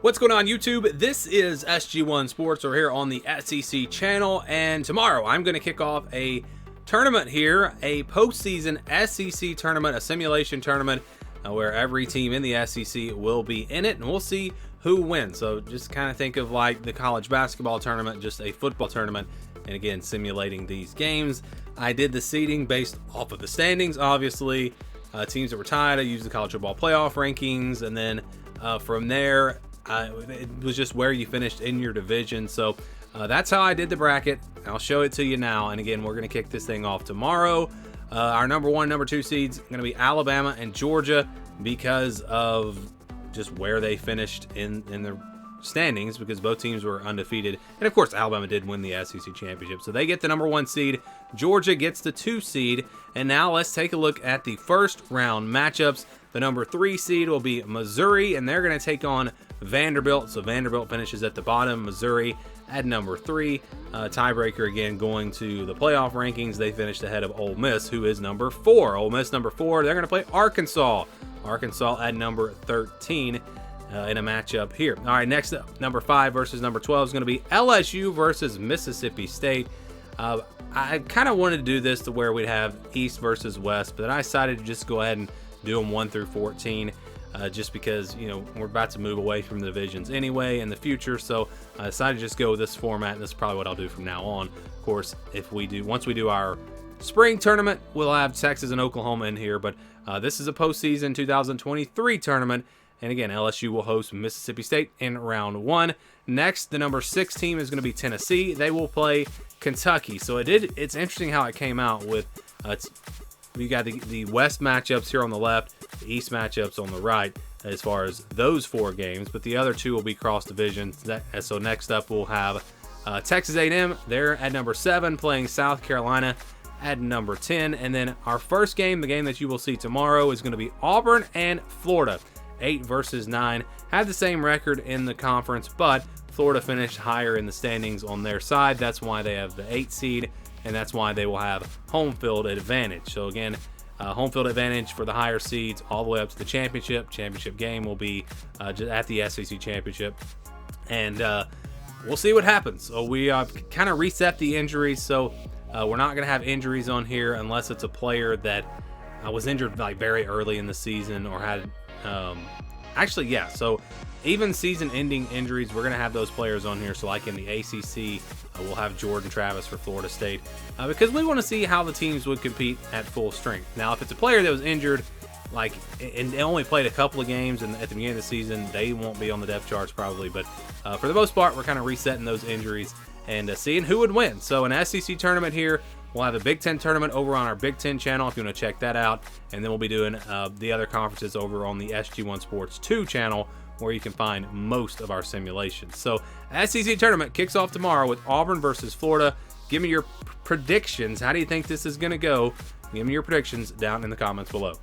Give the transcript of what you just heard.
What's going on, YouTube? This is SG1 Sports. We're here on the SEC channel, and tomorrow I'm going to kick off a tournament here, a postseason SEC tournament, a simulation tournament where every team in the SEC will be in it, and we'll see who wins. So just kind of think of like the college basketball tournament, just a football tournament, and again, simulating these games. I did the seeding based off of the standings, obviously. Teams that were tied, I used the college football playoff rankings, and then from there, it was just where you finished in your division. So that's how I did the bracket. I'll show it to you now. And again, we're going to kick this thing off tomorrow. Our number 1, number 2 seeds going to be Alabama and Georgia because of just where they finished in the standings, because both teams were undefeated. And of course, Alabama did win the SEC championship. So they get the number 1 seed. Georgia gets the 2 seed. And now let's take a look at the first round matchups. The number 3 seed will be Missouri, and they're going to take on Vanderbilt. So Vanderbilt finishes at the bottom, Missouri at number 3. Tiebreaker again going to the playoff rankings. They finished ahead of Ole Miss, who is number 4. Ole Miss number 4. They're going to play Arkansas. Arkansas at number 13 in a matchup here. All right, next up, number 5 versus number 12 is going to be LSU versus Mississippi State. I kind of wanted to do this to where we'd have East versus West, but I decided to just go ahead and do them 1 through 14. Just because, you know, we're about to move away from the divisions anyway in the future. So I decided to just go with this format, and this is probably what I'll do from now on. Of course, once we do our spring tournament, we'll have Texas and Oklahoma in here. But this is a postseason 2023 tournament. And again, LSU will host Mississippi State in round 1. Next, the number 6 team is going to be Tennessee. They will play Kentucky. So it's interesting how it came out with we got the West matchups here on the left, the East matchups on the right as far as those 4 games, but the other 2 will be cross division. So next up we'll have Texas A&M. They're at number 7 playing South Carolina at number 10. And then our first game, the game that you will see tomorrow, is going to be Auburn and Florida. 8 versus 9. Had the same record in the conference, but Florida finished higher in the standings on their side. That's why they have the 8 seed. And that's why they will have home field advantage. So again, home field advantage for the higher seeds all the way up to the championship. Championship game will be just at the SEC championship. And we'll see what happens. So we kind of reset the injuries. So we're not going to have injuries on here unless it's a player that was injured like very early in the season or had... actually, yeah. So even season-ending injuries, we're going to have those players on here. So like in the ACC, we'll have Jordan Travis for Florida State because we want to see how the teams would compete at full strength. Now, if it's a player that was injured, like, and they only played a couple of games and at the beginning of the season, they won't be on the depth charts probably. But for the most part, we're kind of resetting those injuries and seeing who would win. So an SEC tournament here. We'll have a Big Ten tournament over on our Big Ten channel if you want to check that out. And then we'll be doing the other conferences over on the SG1 Sports 2 channel, where you can find most of our simulations. So SEC tournament kicks off tomorrow with Auburn versus Florida. Give me your predictions. How do you think this is going to go? Give me your predictions down in the comments below.